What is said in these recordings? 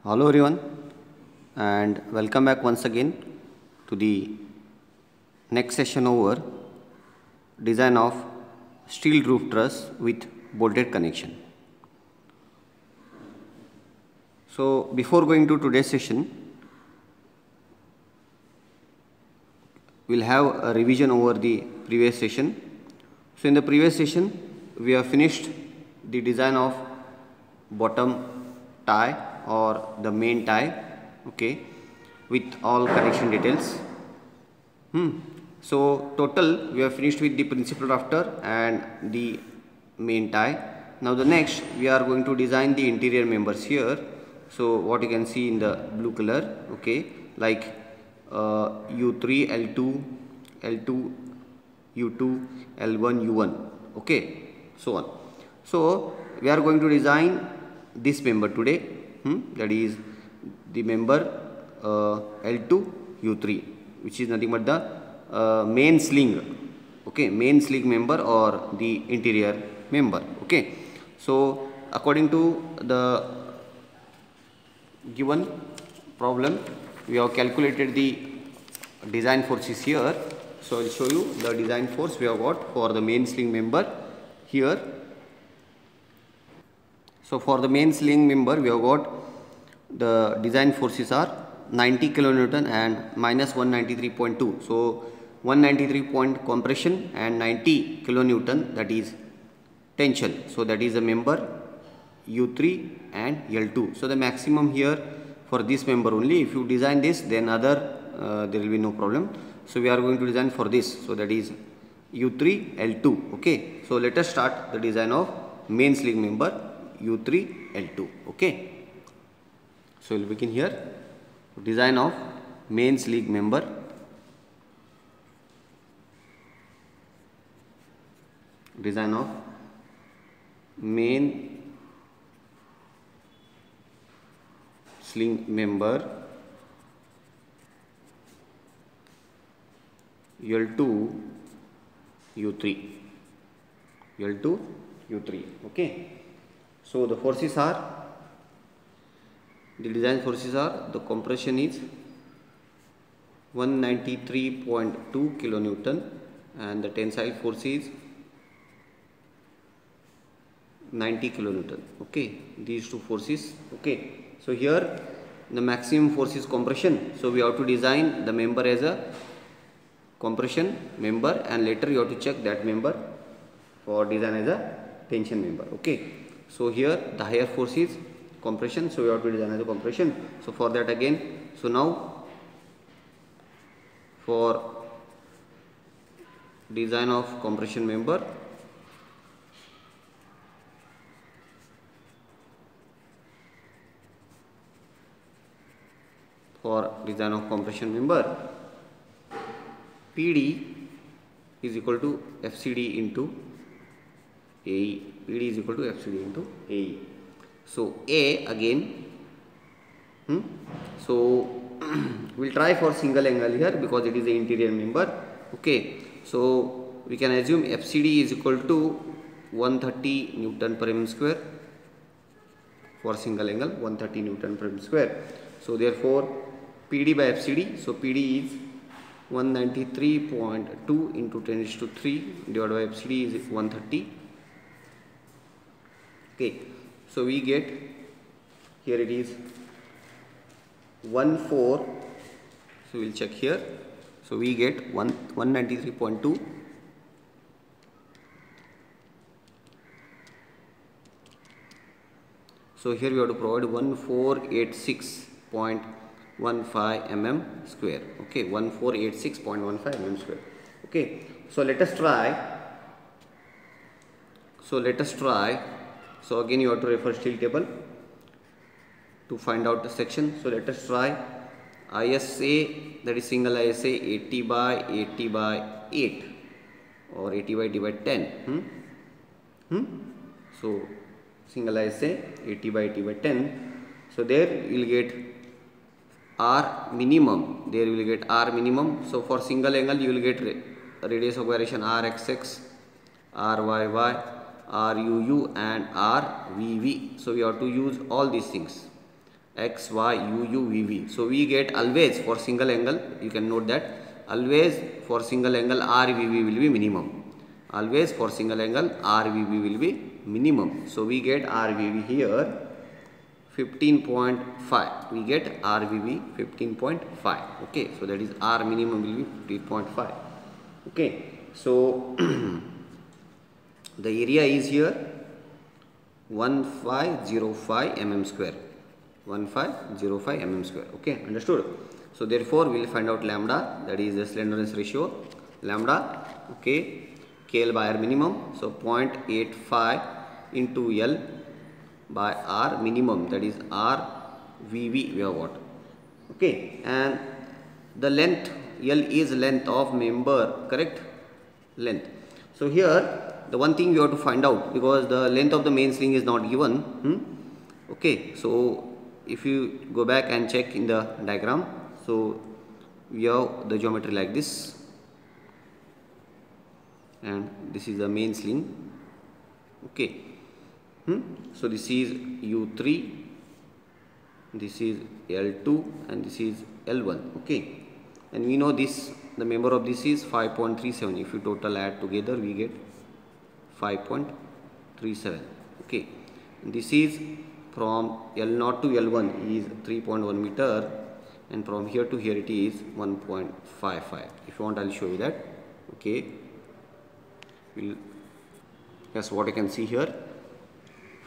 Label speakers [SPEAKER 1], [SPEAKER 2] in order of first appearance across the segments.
[SPEAKER 1] Hello everyone and welcome back once again to the next session over design of steel roof truss with bolted connection. So before going to today's session, we'll have a revision over the previous session. So in the previous session we have finished the design of bottom tie or the main tie, okay, with all connection details. So total we have finished with the principal rafter and the main tie. Now the next we are going to design the interior members here. So what you can see in the blue color, okay, like U3, L2, L2, U2, L1, U1, okay, so on. So we are going to design this member today, that is the member L2, U3, which is nothing but the main sling, okay, main sling member or the interior member, okay. So according to the given problem, we have calculated the design forces here. So I will show you the design force we have got for the main sling member here. So for the main sling member we have got the design forces are 90 kilonewton and minus 193.2. So 193 point compression and 90 kilonewton, that is tension. So that is the member U3 and L2. So the maximum here for this member only. If you design this, then other there will be no problem. So we are going to design for this. So that is U3 L2. Okay. So let us start the design of main sling member U3 L2. Okay. So we will begin here. Design of main sling member. Design of main sling member L2 U3. L2 U3. Okay. So the forces are, the design forces are, the compression is 193.2 kilonewton and the tensile force is 90 kilonewton. Okay, these two forces. Okay, so here the maximum force is compression, so we have to design the member as a compression member and later you have to check that member for design as a tension member. Okay, so here the higher force is compression, so we have to design as a compression. So for that again, so now for design of compression member, PD is equal to FCD into AE. PD is equal to FCD into AE. So A again, so we'll try for single angle here because it is the interior member. Okay, so we can assume FCD is equal to 130 Newton per mm square for single angle, 130 Newton per mm square. So therefore PD by FCD, so PD is 193.2 into 10 raised to 3 divided by FCD is 130. Okay, so we get, here it is 14, so we will check here. So we get 193.2 so here we have to provide 1486.15 mm square. Okay, 1486.15 mm square. Okay, so let us try. So again you have to refer steel table to find out the section. So let us try ISA, that is single ISA 80 by 80 by 8 or 80 by 80 by 10. So single ISA 80 by 80 by 10. So there you will get R minimum. There you will get R minimum. So for single angle you will get radius of gyration RXX, RYY, RUU and RVV. So we have to use all these things. X, Y, U, U, V, V. So we get always for single angle, you can note that always for single angle R, V, V will be minimum. Always for single angle R, V, V will be minimum. So we get R, V, V here 15.5. We get R, V, V 15.5. Okay, so that is R minimum will be 15.5. Okay, so the area is here 1505 mm square. 1505 mm square. Okay, understood. So therefore we will find out lambda, that is the slenderness ratio lambda. Okay, KL by R minimum, so 0.85 into L by R minimum, that is R VV we have got. Okay, and the length L is length of member, correct? Length. So here the one thing you have to find out, because the length of the main sling is not given. Okay, so if you go back and check in the diagram, so we have the geometry like this, and this is the main sling. Okay, so this is U3, this is L2, and this is L1. Okay, and we know this, the member of this is 5.37. if you total add together we get 5.37. okay, and this is from L0 to L1 is 3.1 meter, and from here to here it is 1.55. if you want I'll show you that. Okay, that's what I can see here.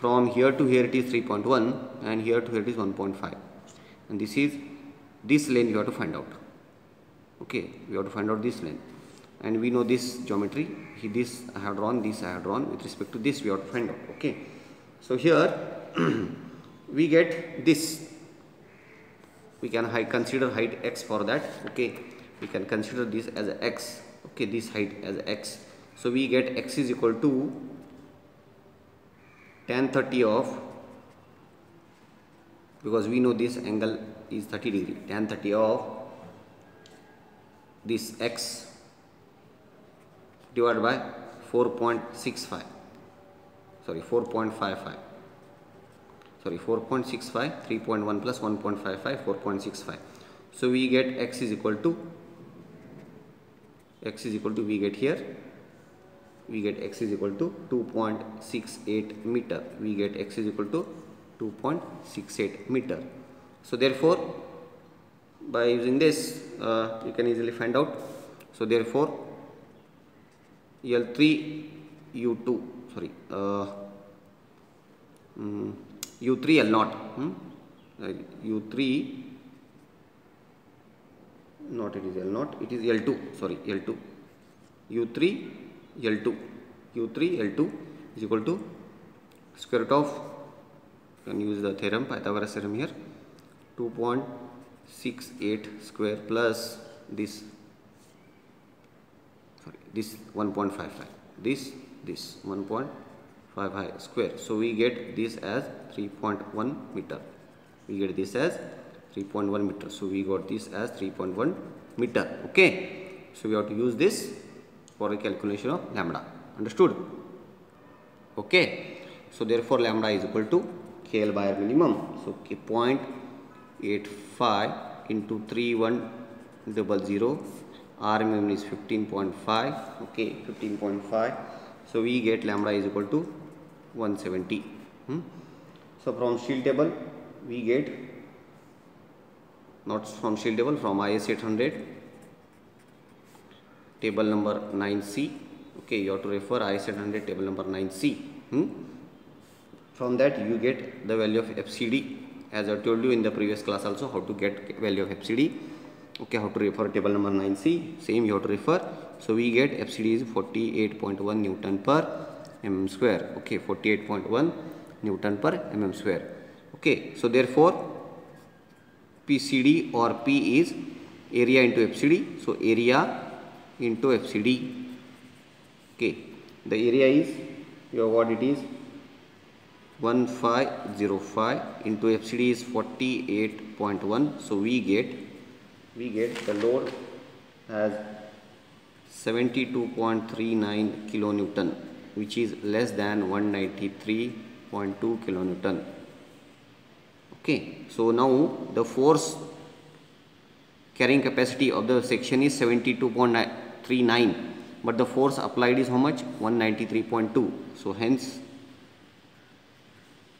[SPEAKER 1] From here to here it is 3.1, and here to here it is 1.5, and this is this length you have to find out. Okay, we have to find out this length, and we know this geometry. This I have drawn, this I have drawn. With respect to this we have to find out. Okay, so here we get this. We can consider height x for that. Okay, we can consider this as x. Okay, this height as x. So we get x is equal to tan 30 of, because we know this angle is 30 degree, tan 30 of this x divided by 4.65, sorry 4.55, sorry 4.65, 3.1 plus 1.55, 4.65. so we get x is equal to we get here, we get x is equal to 2.68 meter. We get x is equal to 2.68 meter. So therefore by using this you can easily find out. So therefore L3 U2, sorry U3 L0, U3 not, it is L0, it is L2, sorry L2, U3 L2, U3 L2 is equal to square root of, you can use the theorem, Pythagoras theorem here, 2.68 square plus this, sorry this 1.55, this 1.55 square. So we get this as 3.1 meter. We get this as 3.1 meter. So we got this as 3.1 meter. Okay, so we have to use this for a calculation of lambda. Understood? Okay, so therefore lambda is equal to KL by R minimum. So 0.85 into 3100, R minimum is 15.5. okay, 15.5. so we get lambda is equal to 170. So from steel table we get, not from steel table, from IS 800 table number 9C. okay, you have to refer IS 800 table number 9C. From that you get the value of FCD, as I told you in the previous class also how to get value of FCD. okay, how to refer table number 9C, same you have to refer. So we get FCD is 48.1 Newton per mm square. okay, 48.1 Newton per mm square. okay, so therefore PCD or P is area into FCD. so area into FCD. okay, the area is, you have what it is, 1505 into FCD is 48.1. so we get the load as 72.39 kilonewton, which is less than 193.2 kilonewton. Okay, so now the force carrying capacity of the section is 72.39, but the force applied is how much? 193.2. So hence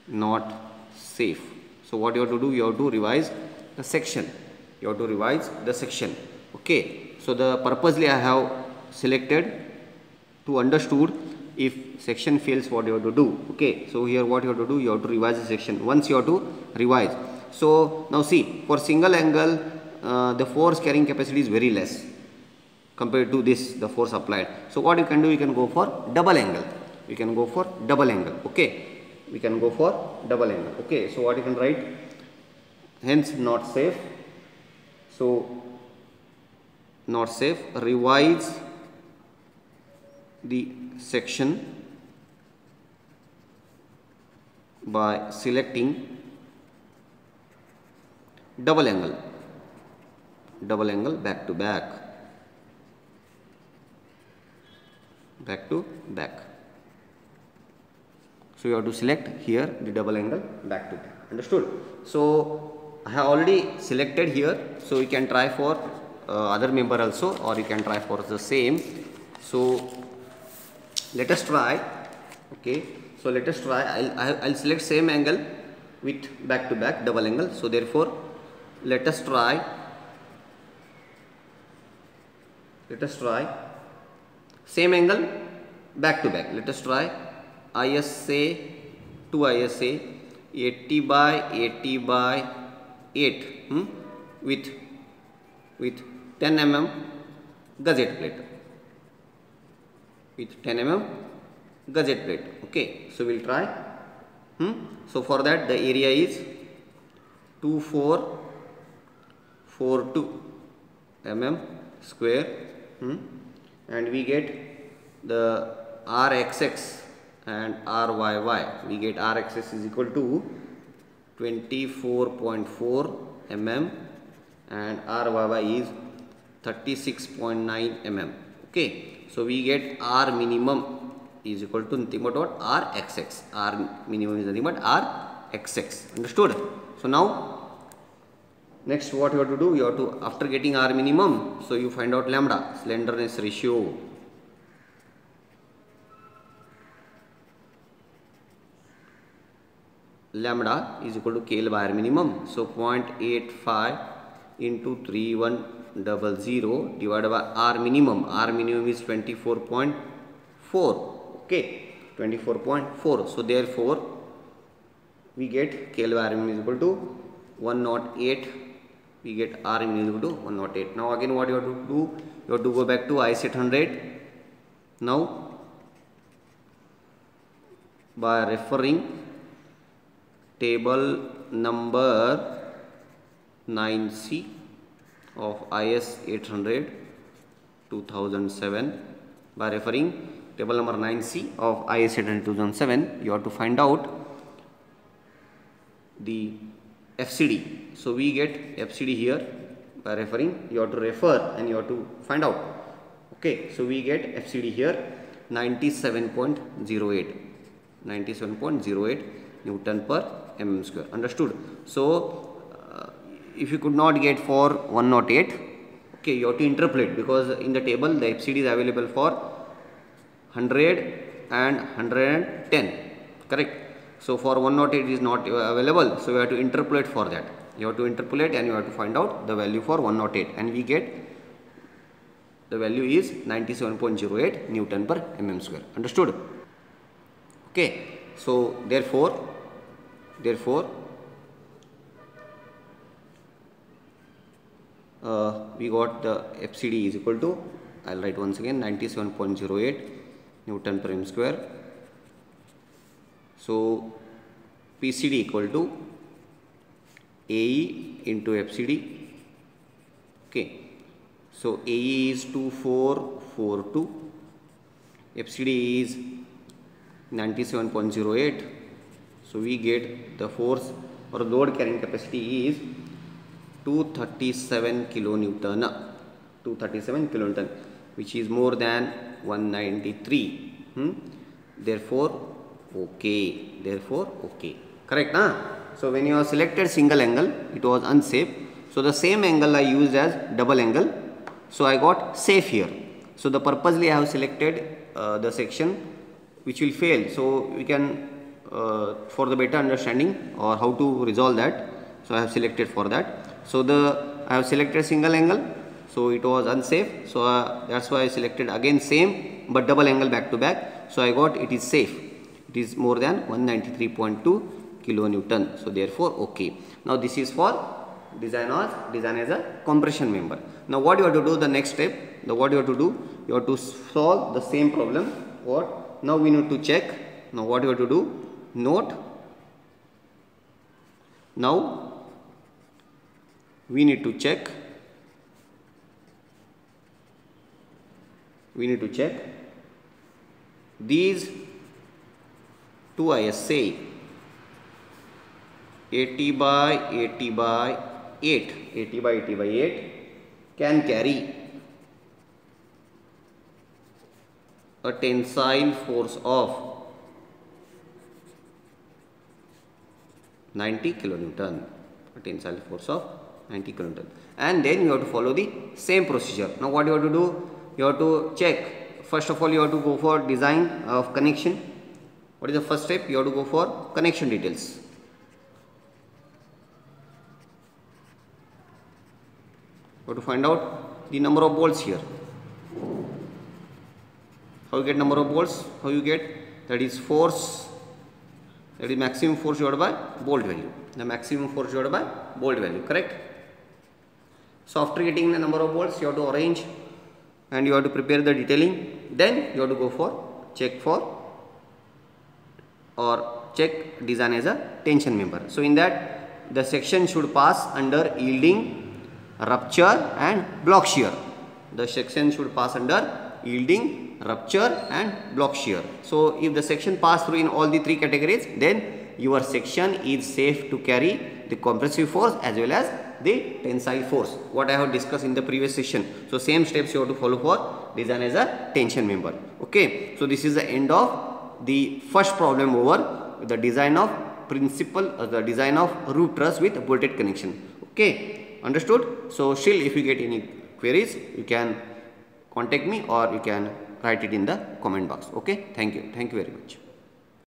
[SPEAKER 1] not safe. So what you have to do? You have to revise the section. You have to revise the section. Okay. So the purposely I have selected to understood if section fails what you have to do. Okay. So here what you have to do? You have to revise the section. Once you have to revise. So now see, for single angle the force carrying capacity is very less compared to this, the force applied. So what you can do? You can go for double angle. You can go for double angle. Okay. We can go for double angle. Okay. So what you can write? Hence not safe. So not safe. Revise the section by selecting double angle back to back, so you have to select here the double angle back to back. Understood? So I have already selected here, so you can try for other member also, or you can try for the same. So let us try. Okay, so let us try. I'll select same angle with back to back double angle. So therefore let us try same angle back to back. Let us try ISA to ISA 80 by 80 by 8 with 10 mm gusset plate. With 10 mm gusset plate. Okay, so we'll try. So for that the area is 2442 mm square, and we get the RXX and RYY. We get RXX is equal to 24.4 mm and RYY is 36.9 mm. Okay, so we get R minimum is equal to nothing but what? RXX. R minimum is nothing but RXX. Understood? So now next what you have to do? You have to, after getting R minimum, so you find out lambda, slenderness ratio. Lambda is equal to KL by R minimum. So 0.85 into 3100 divided by R minimum. R minimum is 24.4. Okay, 24.4. So therefore we get KL by R minimum is equal to 108. We get R minimum is equal to 108. Now again what you have to do? You have to go back to IS 800. Now by referring table number 9C of IS 800 2007, by referring table number 9C of IS 800 2007, you have to find out the FCD. So we get FCD here by referring, you have to refer and you have to find out. Okay, so we get FCD here 97.08 Newton per mm square. Understood? So if you could not get for 108, okay, you have to interpolate, because in the table the FCD is available for 100 and 110. Correct? So for 108 is not available, so you have to interpolate for that. You have to interpolate and you have to find out the value for 108, and we get the value is 97.08 Newton per mm square. Understood? Okay, so therefore we got the FCD is equal to, I'll write once again, 97.08 Newton per mm square. So PCD equal to AE into FCD. Okay, so AE is 2442, FCD is 97.08. so we get the force or load carrying capacity is 237 kilonewton, which is more than 193. Therefore okay, correct na? So when you have selected single angle, it was unsafe. So the same angle I used as double angle. So I got safe here. So the purposely I have selected the section which will fail. So we can for the better understanding or how to resolve that. So I have selected for that. So I have selected single angle. So it was unsafe. So that's why I selected again same but double angle back to back. So I got it is safe. It is more than 193.2 kilonewton. So therefore okay. Now this is for design as a compression member. Now what you have to do, the next step, what you have to do, you have to solve the same problem. What? Now we need to check. Now what you have to do, note. Now we need to check. We need to check these two ISA 80 by 80 by 8, 80 by 80 by 8 can carry a tensile force of 90 kilonewton, a tensile force of 90 kilonewton, and then you have to follow the same procedure. Now what you have to do, you have to check. First of all, you have to go for design of connection. What is the first step? You have to go for connection details. You have to find out the number of bolts here. How you get number of bolts? How you get? That is force. That is maximum force divided by bolt value. The maximum force divided by bolt value. Correct? So after getting the number of bolts, you have to arrange and you have to prepare the detailing. Then you have to go for check design as a tension member. So in that, the section should pass under yielding, rupture and block shear. The section should pass under yielding, rupture and block shear. So if the section pass through in all the three categories, then your section is safe to carry the compressive force as well as the tensile force, what I have discussed in the previous session. So same steps you have to follow for design as a tension member. Okay, so this is the end of the first problem over the design of the design of roof truss with bolted connection. Okay, understood? So still if you get any queries, you can contact me or you can write it in the comment box. Okay, thank you very much.